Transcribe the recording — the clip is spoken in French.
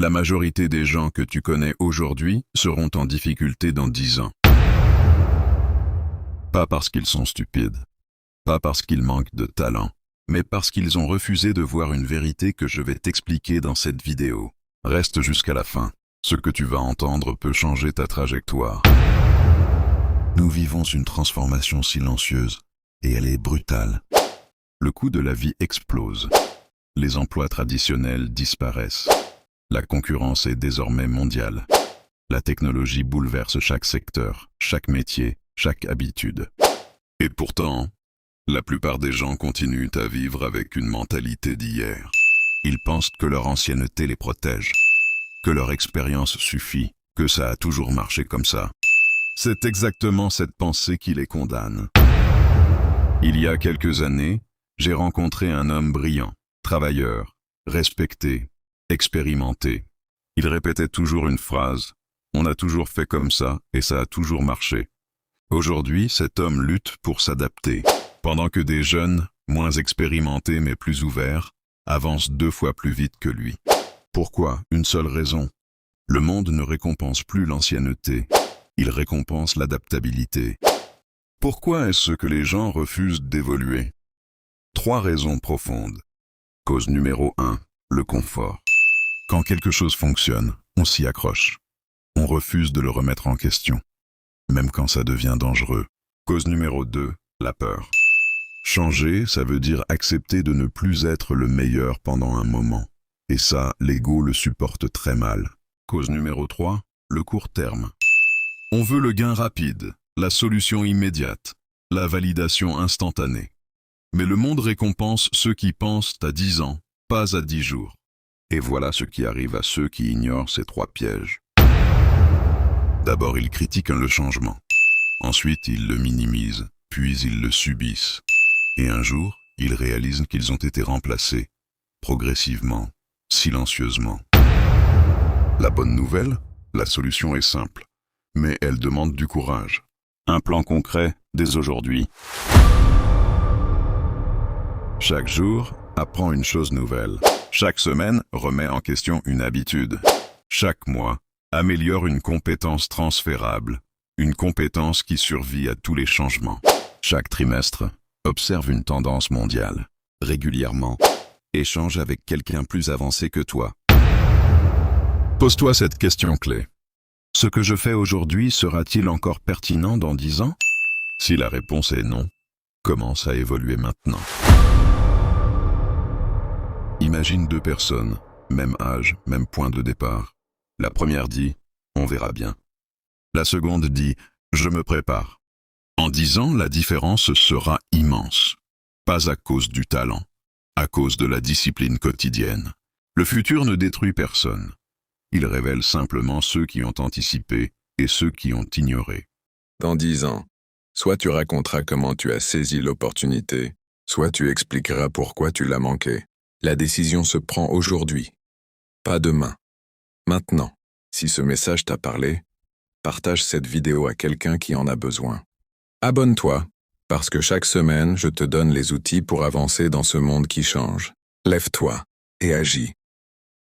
La majorité des gens que tu connais aujourd'hui seront en difficulté dans 10 ans. Pas parce qu'ils sont stupides, pas parce qu'ils manquent de talent, mais parce qu'ils ont refusé de voir une vérité que je vais t'expliquer dans cette vidéo. Reste jusqu'à la fin. Ce que tu vas entendre peut changer ta trajectoire. Nous vivons une transformation silencieuse, et elle est brutale. Le coût de la vie explose. Les emplois traditionnels disparaissent. La concurrence est désormais mondiale. La technologie bouleverse chaque secteur, chaque métier, chaque habitude. Et pourtant, la plupart des gens continuent à vivre avec une mentalité d'hier. Ils pensent que leur ancienneté les protège, que leur expérience suffit, que ça a toujours marché comme ça. C'est exactement cette pensée qui les condamne. Il y a quelques années, j'ai rencontré un homme brillant, travailleur, respecté, expérimenté. Il répétait toujours une phrase. On a toujours fait comme ça et ça a toujours marché. Aujourd'hui, cet homme lutte pour s'adapter, pendant que des jeunes, moins expérimentés mais plus ouverts, avancent 2 fois plus vite que lui. Pourquoi? Une seule raison. Le monde ne récompense plus l'ancienneté, il récompense l'adaptabilité. Pourquoi est-ce que les gens refusent d'évoluer? 3 raisons profondes. Cause numéro 1, le confort. Quand quelque chose fonctionne, on s'y accroche. On refuse de le remettre en question, même quand ça devient dangereux. Cause numéro 2, la peur. Changer, ça veut dire accepter de ne plus être le meilleur pendant un moment. Et ça, l'ego le supporte très mal. Cause numéro 3, le court terme. On veut le gain rapide, la solution immédiate, la validation instantanée. Mais le monde récompense ceux qui pensent à 10 ans, pas à 10 jours. Et voilà ce qui arrive à ceux qui ignorent ces 3 pièges. D'abord, ils critiquent le changement. Ensuite, ils le minimisent, puis ils le subissent. Et un jour, ils réalisent qu'ils ont été remplacés, progressivement, silencieusement. La bonne nouvelle, la solution est simple, mais elle demande du courage. Un plan concret dès aujourd'hui. Chaque jour, apprends une chose nouvelle. Chaque semaine, remets en question une habitude. Chaque mois, améliore une compétence transférable, une compétence qui survit à tous les changements. Chaque trimestre, observe une tendance mondiale. Régulièrement, échange avec quelqu'un plus avancé que toi. Pose-toi cette question clé. Ce que je fais aujourd'hui sera-t-il encore pertinent dans 10 ans? Si la réponse est non, commence à évoluer maintenant. Imagine 2 personnes, même âge, même point de départ. La première dit « on verra bien ». La seconde dit « je me prépare ». En 10 ans, la différence sera immense. Pas à cause du talent, à cause de la discipline quotidienne. Le futur ne détruit personne. Il révèle simplement ceux qui ont anticipé et ceux qui ont ignoré. Dans 10 ans, soit tu raconteras comment tu as saisi l'opportunité, soit tu expliqueras pourquoi tu l'as manqué. La décision se prend aujourd'hui, pas demain. Maintenant, si ce message t'a parlé, partage cette vidéo à quelqu'un qui en a besoin. Abonne-toi, parce que chaque semaine, je te donne les outils pour avancer dans ce monde qui change. Lève-toi et agis.